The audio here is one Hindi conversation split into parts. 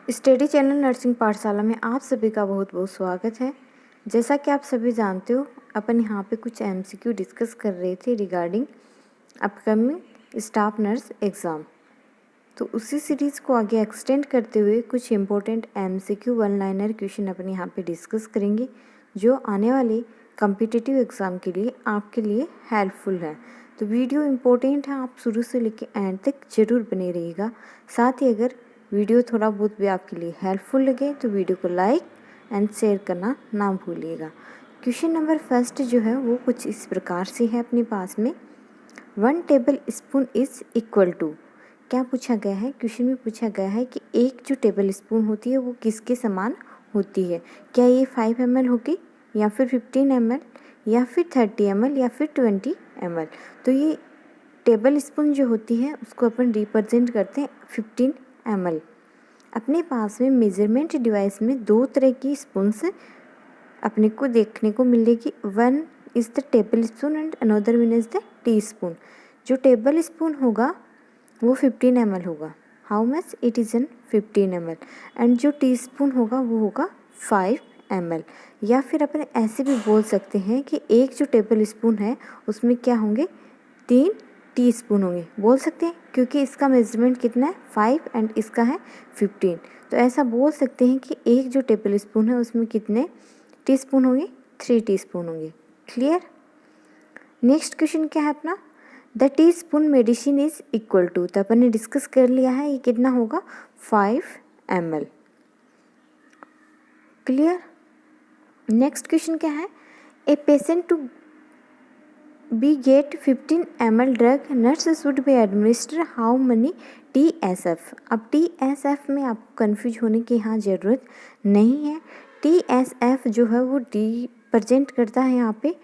स्टडी चैनल नर्सिंग पाठशाला में आप सभी का बहुत बहुत स्वागत है। जैसा कि आप सभी जानते हो, अपन यहाँ पे कुछ एमसीक्यू डिस्कस कर रहे थे regarding upcoming staff nurse exam. तो उसी सीरीज़ को आगे एक्सटेंड करते हुए कुछ important MCQ one liner question अपन यहाँ पे डिस्कस करेंगे, जो आने वाले कॉम्पिटिटिव एग्ज़ाम के लिए आपके लिए हेल्पफुल है। तो वीडियो इम्पोर्टेंट है, आप शुरू से लेकर एंड तक ज़रूर बने रहिएगा। साथ ही अगर वीडियो थोड़ा बहुत भी आपके लिए हेल्पफुल लगे तो वीडियो को लाइक एंड शेयर करना ना भूलिएगा। क्वेश्चन नंबर फर्स्ट जो है वो कुछ इस प्रकार से है अपने पास में, 1 tablespoon is equal to. क्या पूछा गया है? क्वेश्चन में पूछा गया है कि एक जो टेबल स्पून होती है वो किसके समान होती है। क्या ये 5 ml होगी या फिर 15 ml या फिर 30 ml या फिर 20 ml। तो ये टेबल स्पून जो होती है उसको अपन रिप्रेजेंट करते हैं 15 ml। अपने पास में मेजरमेंट डिवाइस में दो तरह की स्पून्स अपने को देखने को मिलेगी। One is the table spoon and another one is the tea spoon. जो टेबल स्पून होगा वो 15 ml होगा। How much? It is an 15 ml। And जो टी स्पून होगा वो होगा 5 ml। या फिर अपन ऐसे भी बोल सकते हैं कि एक जो टेबल स्पून है उसमें क्या होंगे, 3 टी स्पून होंगे, बोल सकते हैं, क्योंकि इसका मेजरमेंट कितना है 5 एंड इसका है 15। तो ऐसा बोल सकते हैं कि एक जो टेबल स्पून है उसमें कितने टी स्पून होंगे, 3 टी स्पून होंगे। क्लियर? नेक्स्ट क्वेश्चन क्या है अपना, the teaspoon medicine is equal to. तो अपन ने डिस्कस कर लिया है, ये कितना होगा 5 ml। क्लियर? नेक्स्ट क्वेश्चन क्या है, a patient to be get 15 ml drug nurse should be administer how many TSF। अब TSF में आपको कन्फ्यूज होने की यहाँ ज़रूरत नहीं है। TSF जो है वो रिप्रेजेंट करता है यहाँ पे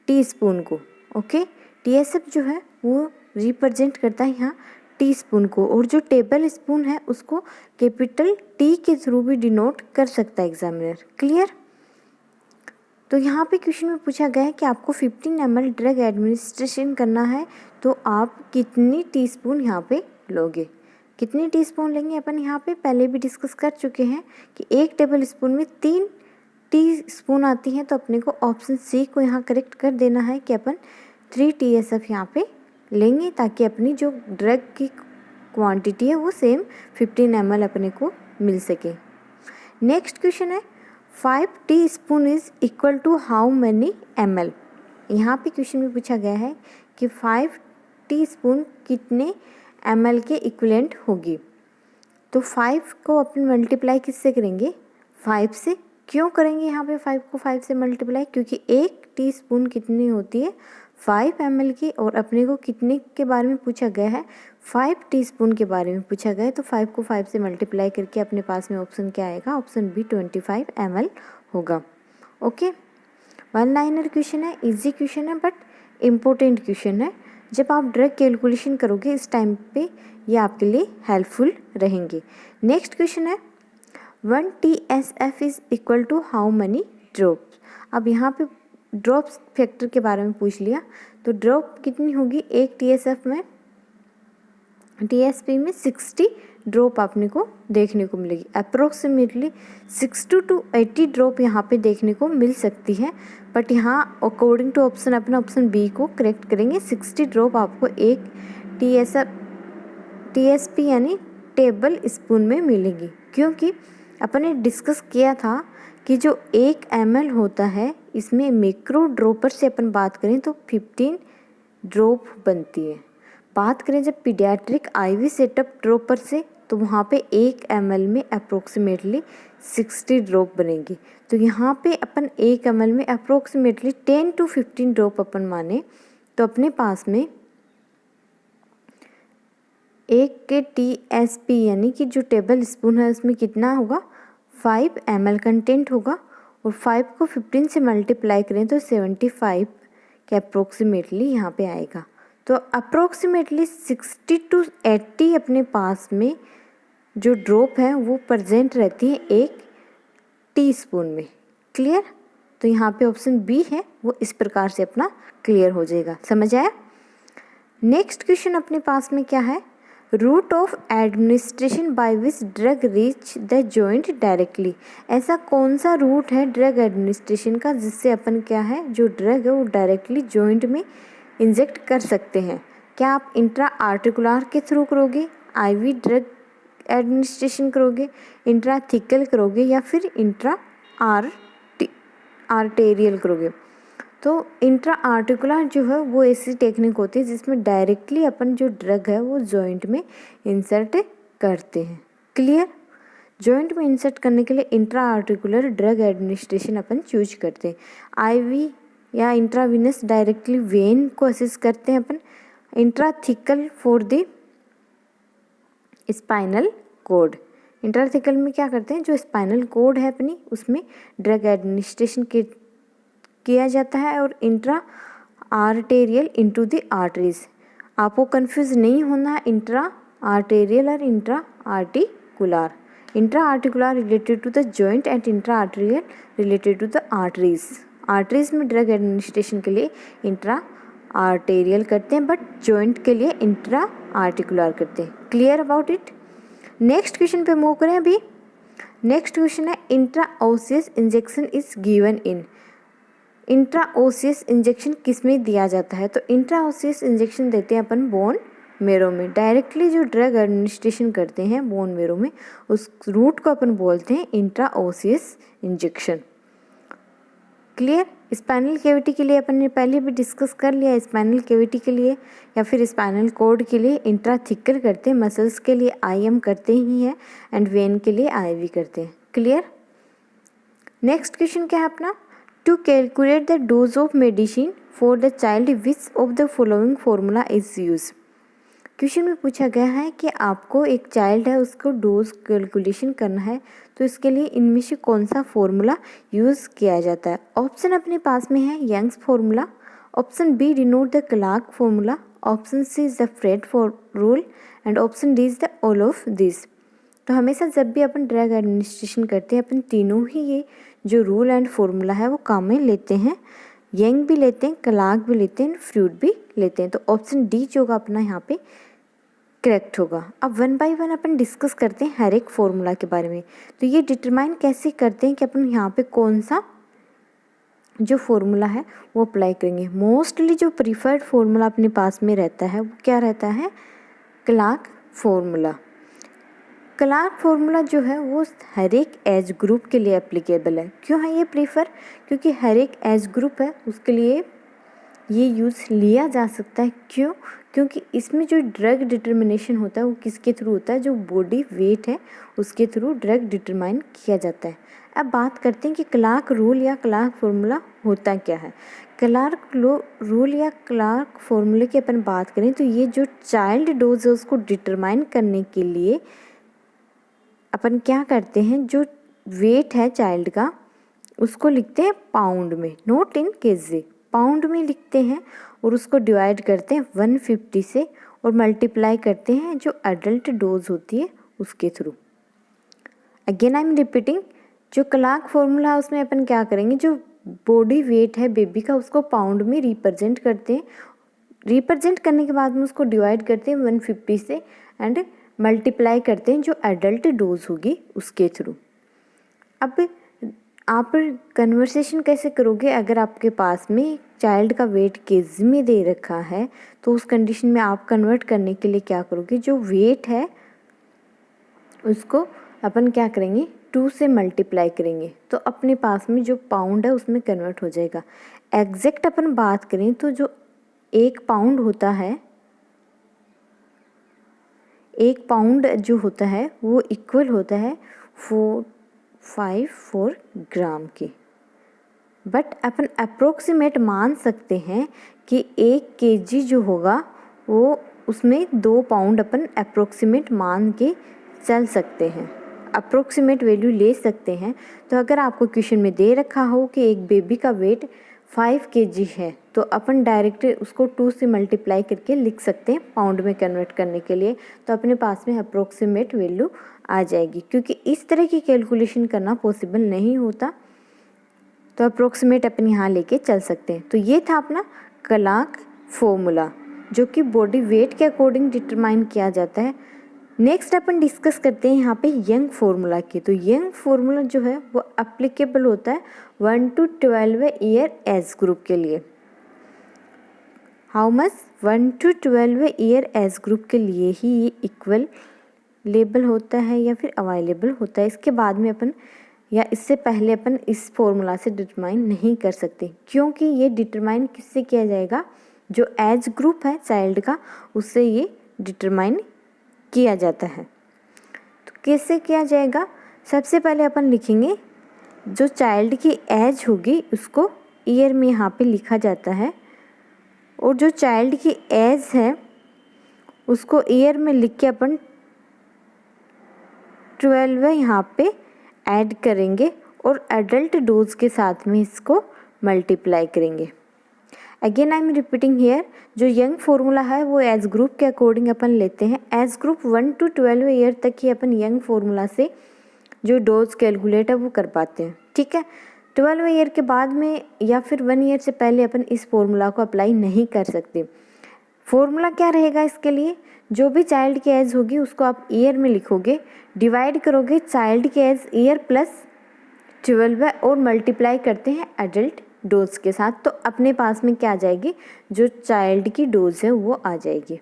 टी स्पून को। ओके, TSF जो है वो रिप्रेजेंट करता है यहाँ टी स्पून को, और जो टेबल स्पून है उसको कैपिटल T के थ्रू भी डिनोट कर सकता है एग्जामिनर। क्लियर? तो यहाँ पे क्वेश्चन में पूछा गया है कि आपको 15 ml ड्रग एडमिनिस्ट्रेशन करना है, तो आप कितनी टीस्पून यहाँ पे लोगे, कितनी टीस्पून लेंगे। अपन यहाँ पे पहले भी डिस्कस कर चुके हैं कि एक टेबल स्पून में 3 टीस्पून आती हैं, तो अपने को ऑप्शन सी को यहाँ करेक्ट कर देना है कि अपन 3 TSF यहाँ पे लेंगे, ताकि अपनी जो ड्रग की क्वान्टिटी है वो सेम 15 ml अपने को मिल सके। नेक्स्ट क्वेश्चन है, 5 teaspoon is equal to how many ml। यहाँ पे क्वेश्चन में पूछा गया है कि 5 टी स्पून कितने ml के इक्विवेलेंट होगी। तो 5 को अपन मल्टीप्लाई किससे करेंगे, 5 से। क्यों करेंगे यहाँ पे 5 को 5 से मल्टीप्लाई? क्योंकि एक टी स्पून कितनी होती है 5 ml की, और अपने को कितने के बारे में पूछा गया है, 5 टीस्पून के बारे में पूछा गया है। तो 5 को 5 से मल्टीप्लाई करके अपने पास में ऑप्शन क्या आएगा, ऑप्शन बी 25 ml होगा। ओके, वन लाइनर क्वेश्चन है, इजी क्वेश्चन है बट इम्पोर्टेंट क्वेश्चन है। जब आप ड्रग कैलकुलेशन करोगे इस टाइम पे ये आपके लिए हेल्पफुल रहेंगे। नेक्स्ट क्वेश्चन है, 1 TSF is equal to how many drops. अब यहाँ पे ड्रॉप्स फैक्टर के बारे में पूछ लिया, तो ड्रॉप कितनी होगी एक TSF में, TSP में 60 ड्रॉप आपने को देखने को मिलेगी। अप्रोक्सीमेटली 60 to 80 ड्रॉप यहाँ पे देखने को मिल सकती है, बट यहाँ अकॉर्डिंग टू ऑप्शन अपना ऑप्शन बी को करेक्ट करेंगे। 60 ड्रॉप आपको एक TSP यानी टेबल स्पून में मिलेगी, क्योंकि अपन ने डिस्कस किया था कि जो 1 ml होता है इसमें मैक्रो ड्रॉपर से अपन बात करें तो 15 ड्रॉप बनती है। बात करें जब पीडियाट्रिक IV सेटअप ड्रॉपर से, तो वहाँ पे 1 ml में अप्रोक्सीमेटली 60 ड्रॉप बनेगी। तो यहाँ पे अपन 1 ml में अप्रोक्सीमेटली 10 to 15 ड्रॉप अपन माने, तो अपने पास में एक के TSP यानी कि जो टेबल स्पून है उसमें कितना होगा 5 ml कंटेंट होगा, और 5 को 15 से मल्टीप्लाई करें तो 75 के अप्रोक्सीमेटली यहाँ पे आएगा। तो अप्रोक्सीमेटली 60 to 80 अपने पास में जो ड्रॉप है वो प्रेजेंट रहती है एक टीस्पून में। क्लियर? तो यहाँ पे ऑप्शन बी है वो इस प्रकार से अपना क्लियर हो जाएगा। समझ आया? नेक्स्ट क्वेश्चन अपने पास में क्या है, route of administration by which drug reach the joint directly. ऐसा कौन सा रूट है ड्रग एडमिनिस्ट्रेशन का जिससे अपन क्या है जो ड्रग है वो डायरेक्टली जॉइंट में इंजेक्ट कर सकते हैं। क्या आप इंट्रा आर्टिकुलर के थ्रू करोगे, आईवी ड्रग एडमिनिस्ट्रेशन करोगे, इंट्राथिकल करोगे या फिर इंट्रा आर्टेरियल करोगे। तो इंट्रा आर्टिकुलर जो है वो ऐसी टेक्निक होती है जिसमें डायरेक्टली अपन जो ड्रग है वो जॉइंट में इंसर्ट करते हैं। क्लियर। जॉइंट में इंसर्ट करने के लिए इंट्रा आर्टिकुलर ड्रग एडमिनिस्ट्रेशन अपन चूज करते हैं। आईवी या इंट्रावीनस डायरेक्टली वेन को असिस्ट करते हैं अपन। Intrathecal for the spinal cord. Intrathecal में क्या करते हैं जो स्पाइनल कोड है अपनी उसमें ड्रग एडमिनिस्ट्रेशन किया जाता है। और intra arterial into the arteries. आपको कंफ्यूज नहीं होना है इंट्रा आर्टेरियल और intra articular. Intra articular related to the joint and intra arterial related to the arteries. Arteries में ड्रग एडमिनिस्ट्रेशन के लिए इंट्रा आर्टेरियल करते हैं बट जॉइंट के लिए इंट्रा आर्टिकुलर करते हैं। Clear about it. Next question पे मूव करें अभी। नेक्स्ट क्वेश्चन है intra osseous injection is given in. Intra osseous injection किस में दिया जाता है। तो इंट्रा ओसियस इंजेक्शन देते हैं अपन बोन मेरो में। डायरेक्टली जो ड्रग एडमिनिस्ट्रेशन करते हैं बोन मेरो में उस रूट को अपन बोलते हैं intra osseous injection. Clear. Spinal cavity के लिए अपन ने पहले भी डिस्कस कर लिया। स्पाइनल कैविटी के लिए या फिर स्पाइनल कॉर्ड के लिए इंट्राथिकल करते हैं, मसल्स के लिए आईएम करते ही हैं एंड वेन के लिए आईवी करते हैं। क्लियर। नेक्स्ट क्वेश्चन क्या है अपना। To calculate the dose of medicine for the child which of the following formula is use. Question में पूछा गया है कि आपको एक चाइल्ड है उसको डोज कैलकुलेशन करना है तो इसके लिए इनमें से कौन सा फॉर्मूला यूज़ किया जाता है। ऑप्शन अपने पास में है Young's formula, option B denote the Clark formula, option C is the Fried rule and option D is the all of this. तो हमेशा जब भी अपन ड्रग एडमिनिस्ट्रेशन करते हैं अपन तीनों ही ये जो रूल एंड फॉर्मूला है वो काम में लेते हैं। यंग भी लेते हैं, क्लार्क भी लेते हैं, फ्रूड भी लेते हैं। तो ऑप्शन डी जो होगा अपना यहाँ पे करेक्ट होगा। अब one by one upon discuss करते हैं हर एक फॉर्मूला के बारे में। तो ये डिटरमाइन कैसे करते हैं कि अपन यहाँ पे कौन सा जो फॉर्मूला है वो अप्लाई करेंगे। मोस्टली जो प्रीफर्ड फॉर्मूला अपने पास में रहता है वो क्या रहता है, क्लार्क फॉर्मूला। क्लार्क फॉर्मूला जो है वो हर एक एज ग्रुप के लिए एप्लीकेबल है। क्यों है ये प्रीफर, क्योंकि हर एक एज ग्रुप है उसके लिए ये यूज़ लिया जा सकता है। क्यों, क्योंकि इसमें जो ड्रग डिटर्मिनेशन होता है वो किसके थ्रू होता है, जो बॉडी वेट है उसके थ्रू ड्रग डिटरमाइन किया जाता है। अब बात करते हैं कि क्लार्क रूल या क्लार्क फॉर्मूला होता क्या है। क्लार्क रूल या क्लार्क फॉर्मूले की अपन बात करें तो ये जो चाइल्ड डोज है उसको डिटरमाइन करने के लिए अपन क्या करते हैं, जो वेट है चाइल्ड का उसको लिखते हैं पाउंड में, नॉट इन केजी, पाउंड में लिखते हैं और उसको डिवाइड करते हैं 150 से और मल्टीप्लाई करते हैं जो एडल्ट डोज होती है उसके through. Again I am repeating, जो क्लार्क फॉर्मूला है उसमें अपन क्या करेंगे, जो बॉडी वेट है बेबी का उसको पाउंड में रिप्रेजेंट करते हैं। रिप्रेजेंट करने के बाद में उसको डिवाइड करते हैं 150 से एंड मल्टीप्लाई करते हैं जो एडल्ट डोज होगी उसके थ्रू। अब आप कन्वर्सेशन कैसे करोगे, अगर आपके पास में चाइल्ड का वेट केजी में दे रखा है तो उस कंडीशन में आप कन्वर्ट करने के लिए क्या करोगे, जो वेट है उसको अपन क्या करेंगे 2 से मल्टीप्लाई करेंगे तो अपने पास में जो पाउंड है उसमें कन्वर्ट हो जाएगा। एग्जैक्ट अपन बात करें तो जो 1 पाउंड होता है, 1 पाउंड जो होता है वो इक्वल होता है 454 ग्राम की। बट अपन अप्रोक्सीमेट मान सकते हैं कि 1 केजी जो होगा वो उसमें 2 पाउंड अपन अप्रोक्सीमेट मान के चल सकते हैं, अप्रोक्सीमेट वैल्यू ले सकते हैं। तो अगर आपको क्वेश्चन में दे रखा हो कि एक बेबी का वेट 5 केजी है तो अपन डायरेक्ट उसको 2 से मल्टीप्लाई करके लिख सकते हैं पाउंड में कन्वर्ट करने के लिए, तो अपने पास में अप्रोक्सीमेट वैल्यू आ जाएगी। क्योंकि इस तरह की कैलकुलेशन करना पॉसिबल नहीं होता तो अप्रोक्सीमेट अपन यहाँ लेके चल सकते हैं। तो ये था अपना क्लार्क फॉर्मूला। जो कि बॉडी वेट के अकॉर्डिंग डिटरमाइन किया जाता है। नेक्स्ट अपन डिस्कस करते हैं यहाँ पे यंग फार्मूला की। तो यंग फार्मूला जो है वो एप्लीकेबल होता है 1 to 12 ईयर एज ग्रुप के लिए। How much? 1 to 12 year age group के लिए ही ये इक्वल लेबल होता है या फिर अवेलेबल होता है। इसके बाद में अपन या इससे पहले अपन इस फॉर्मूला से डिटरमाइन नहीं कर सकते, क्योंकि ये डिटरमाइन किससे किया जाएगा? जो एज ग्रुप है चाइल्ड का, उससे ये डिटरमाइन किया जाता है। तो कैसे किया जाएगा? सबसे पहले अपन लिखेंगे जो चाइल्ड की एज होगी उसको ईयर में यहाँ पे लिखा जाता है, और जो चाइल्ड की एज है उसको ईयर में लिख के अपन 12 यहाँ पे ऐड करेंगे और एडल्ट डोज के साथ में इसको मल्टीप्लाई करेंगे। Again I am repeating here, जो यंग फार्मूला है वो एज ग्रुप के अकॉर्डिंग अपन लेते हैं। एज ग्रुप 1 to 12 ईयर तक ही अपन यंग फार्मूला से जो डोज कैलकुलेट है वो कर पाते हैं, ठीक है। 12 ईयर के बाद में या फिर 1 ईयर से पहले अपन इस फार्मूला को अप्लाई नहीं कर सकते। फॉर्मूला क्या रहेगा इसके लिए? जो भी चाइल्ड की एज होगी उसको आप ईयर में लिखोगे, डिवाइड करोगे चाइल्ड की एज ईयर प्लस 12 और मल्टीप्लाई करते हैं एडल्ट डोज के साथ, तो अपने पास में क्या आ जाएगी? जो चाइल्ड की डोज है वो आ जाएगी।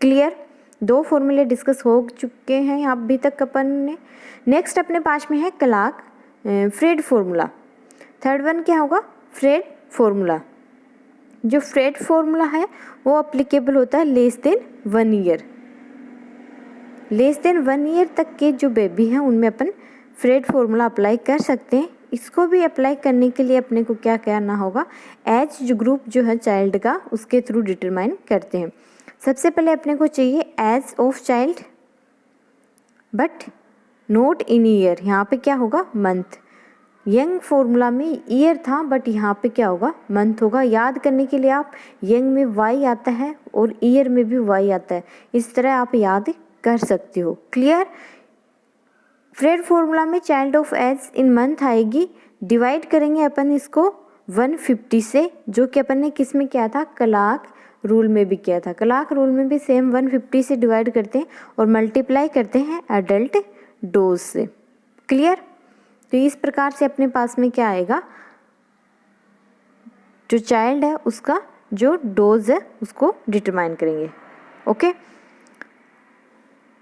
क्लियर? 2 फॉर्मूले डिस्कस हो चुके हैं अभी तक अपन ने। नेक्स्ट अपने पास में है Clark Fried formula. Third one क्या होगा? Fried formula. जो फ्रेड फॉर्मूला है वो अप्लीकेबल होता है less than 1 year. Less than 1 year तक के जो बेबी हैं उनमें अपन फ्रेड फॉर्मूला अप्लाई कर सकते हैं। इसको भी अप्लाई करने के लिए अपने को क्या करना होगा? एज जो ग्रुप जो है चाइल्ड का उसके थ्रू डिटरमाइन करते हैं। सबसे पहले अपने को चाहिए age of child but not in year. यहाँ पे क्या होगा? मंथ। यंग फॉर्मूला में ईयर था बट यहाँ पे क्या होगा? मंथ होगा। याद करने के लिए आप यंग में वाई आता है और ईयर में भी वाई आता है, इस तरह आप याद कर सकते हो। क्लियर? फ्रेड फॉर्मूला में child of age in month आएगी, डिवाइड करेंगे अपन इसको 150 से, जो कि अपन ने किस में किया था? क्लार्क रूल में भी किया था। क्लार्क रूल में भी सेम 150 से डिवाइड करते हैं और मल्टीप्लाई करते हैं एडल्ट डोज से। क्लियर? तो इस प्रकार से अपने पास में क्या आएगा? जो चाइल्ड है उसका जो डोज है उसको डिटरमाइन करेंगे। ओके,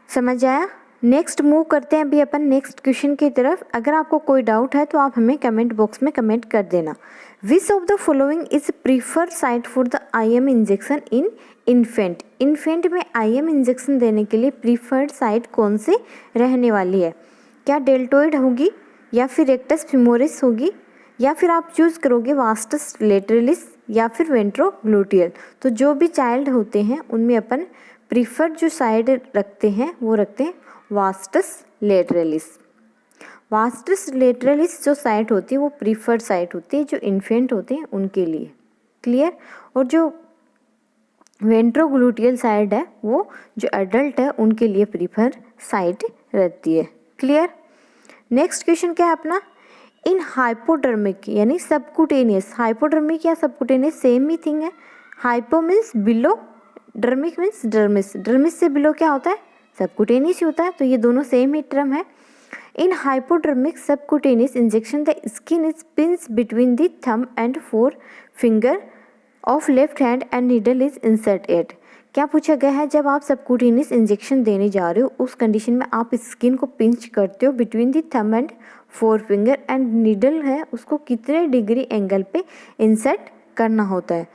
समझ आया? नेक्स्ट मूव करते हैं अभी अपन नेक्स्ट क्वेश्चन की तरफ। अगर आपको कोई डाउट है तो आप हमें कमेंट बॉक्स में कमेंट कर देना। विच of the following is preferred site for the IM injection in infant? Infant में IM इंजेक्शन देने के लिए प्रीफर्ड साइट कौन से रहने वाली है? क्या डेल्टोइड होगी या फिर रेक्टस फीमोरिस होगी या फिर आप चूज़ करोगे वास्टस लेटरलिस या फिर वेंट्रोग्लूटियल? तो जो भी चाइल्ड होते हैं उनमें अपन प्रीफर्ड जो साइड रखते हैं वो रखते हैं वास्टस लेटरलिस। वास्टस लेटरलिस जो साइट होती है वो प्रीफर्ड साइट होती है जो इन्फेंट होते हैं उनके लिए। क्लियर? और जो वेंट्रोग्लूटियल साइड है वो जो एडल्ट है उनके लिए प्रीफर साइट रहती है। क्लियर? नेक्स्ट क्वेश्चन क्या है अपना? इन हाइपोडर्मिक यानी सबकुटेनियस, हाइपोडर्मिक या सबकुटेनियस सेम ही थिंग है। Hypo means below, dermic means dermis. Dermis से बिलो क्या होता है? सबकुटेनियस ही होता है, तो ये दोनों सेम ही टर्म है। In hypodermic subcutaneous injection the skin is pinched between the thumb and 4 finger of left hand and needle is insert at. क्या पूछा गया है? जब आप सबकुटेनियस इंजेक्शन देने जा रहे हो उस कंडीशन में आप स्किन को पिंच करते हो between the thumb and 4 finger and needle है उसको कितने डिग्री एंगल पे इंसर्ट करना होता है?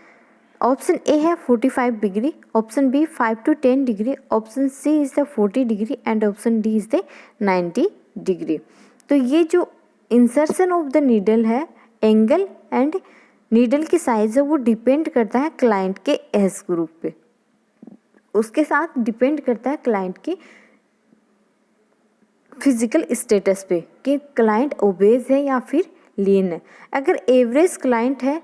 ऑप्शन ए है 45 degree, option B 5 to 10 degree, option C is the 40 degree and option D is the 90 degree. तो ये जो इंसर्शन ऑफ द नीडल है, एंगल एंड नीडल की साइज है वो डिपेंड करता है क्लाइंट के एज ग्रुप पे, उसके साथ डिपेंड करता है क्लाइंट की फिजिकल स्टेटस पे कि क्लाइंट ओबेज है या फिर लीन है। अगर एवरेज क्लाइंट है,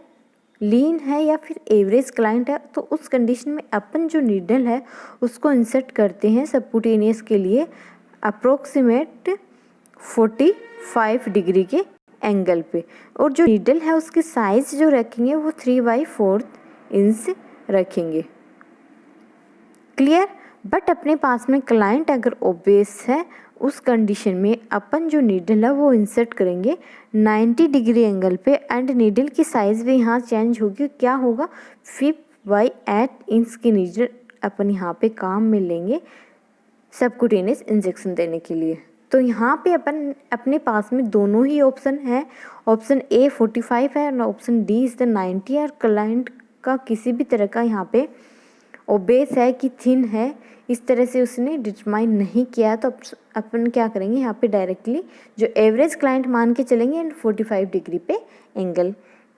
लीन है या फिर एवरेज क्लाइंट है तो उस कंडीशन में अपन जो नीडल है उसको इंसर्ट करते हैं सबकुटेनियस के लिए अप्रोक्सीमेट 45 डिग्री के एंगल पे, और जो नीडल है उसकी साइज जो रखेंगे वो 3/4 इंच रखेंगे। क्लियर। बट अपने पास में क्लाइंट अगर ओबेस है, उस कंडीशन में अपन जो नीडल है वो इंसर्ट करेंगे 90 डिग्री एंगल पे एंड नीडल की साइज़ भी यहाँ चेंज होगी। क्या होगा, 5/8 इंच की नीडल अपन यहाँ पे काम में लेंगे सबक्यूटेनियस इंजेक्शन देने के लिए। तो यहाँ पे अपन अपने पास में दोनों ही ऑप्शन है, ऑप्शन ए 45 है और ऑप्शन डी इज़ द 90 है। और क्लाइंट का किसी भी तरह का यहाँ पे ओबेस है कि थिन है, इस तरह से उसने डिटरमाइन नहीं किया, तो अपन क्या करेंगे यहाँ पे डायरेक्टली जो एवरेज क्लाइंट मान के चलेंगे एंड 45 डिग्री पे एंगल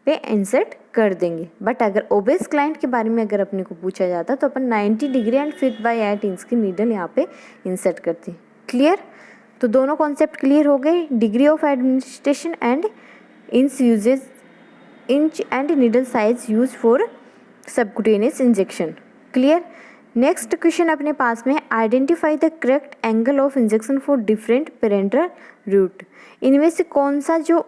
पे इंसर्ट कर देंगे। बट अगर ओबेस क्लाइंट के बारे में अगर अपने को पूछा जाता तो अपन 90 डिग्री एंड 5/8 इंच की नीडल यहाँ पे इंसर्ट करते। क्लियर। तो दोनों कॉन्सेप्ट क्लियर हो गए, degree of administration and inch usages, inch and needle size use for subcutaneous injection. Clear. Next question अपने पास में, identify the correct angle of injection for different parenteral route. इनमें से कौन सा जो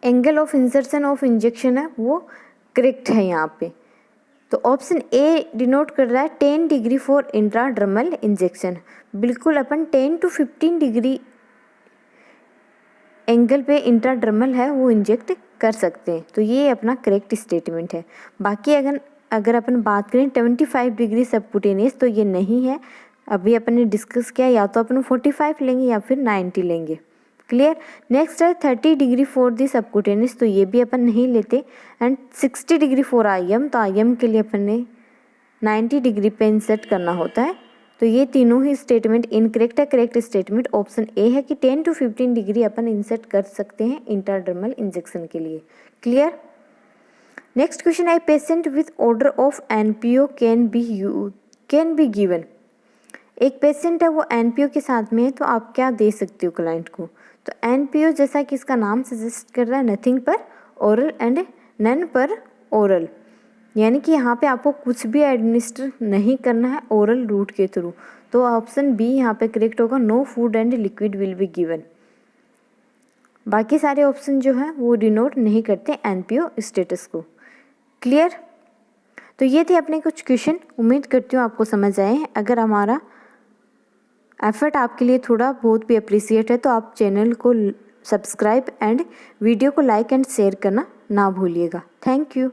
angle of insertion of injection है वो करेक्ट है यहाँ पे। तो ऑप्शन ए डिनोट कर रहा है 10 डिग्री फॉर इंट्राडर्मल इंजेक्शन। बिल्कुल अपन 10 to 15 डिग्री एंगल पे इंट्राडर्मल है वो इंजेक्ट कर सकते हैं, तो ये अपना करेक्ट स्टेटमेंट है। बाकी अगर अपन बात करें 25 डिग्री सबक्यूटेनियस, तो ये नहीं है। अभी अपन ने डिस्कस किया, या तो अपन 45 लेंगे या फिर 90 लेंगे। क्लियर। नेक्स्ट है 30 डिग्री फॉर दी सबक्यूटेनियस, तो ये भी अपन नहीं लेते। एंड 60 डिग्री फॉर IM, तो IM के लिए अपन ने 90 डिग्री पे इंसर्ट करना होता है। तो ये तीनों ही स्टेटमेंट इनकरेक्ट है। करेक्ट स्टेटमेंट ऑप्शन ए है कि 10 to 15 डिग्री अपन इंसर्ट कर सकते हैं इंट्राडर्मल इंजेक्शन के लिए। क्लियर। नेक्स्ट क्वेश्चन है, patient with order of NPO can be given. एक पेशेंट है वो NPO के साथ में है, तो आप क्या दे सकते हो क्लाइंट को। तो NPO जैसा कि इसका नाम सजेस्ट कर रहा है, नथिंग पर ओरल एंड नन पर ओरल, यानी कि यहाँ पे आपको कुछ भी एडमिनिस्टर नहीं करना है ओरल रूट के थ्रू। तो ऑप्शन बी यहाँ पे करेक्ट होगा, no food and liquid will be given. बाकी सारे ऑप्शन जो है वो डिनोट नहीं करते NPO स्टेटस को। क्लियर। तो ये थे अपने कुछ क्वेश्चन, उम्मीद करती हूँ आपको समझ आए हैं। अगर हमारा एफर्ट आपके लिए थोड़ा बहुत भी अप्रिसिएट है तो आप चैनल को सब्सक्राइब एंड वीडियो को लाइक एंड शेयर करना ना भूलिएगा। Thank you.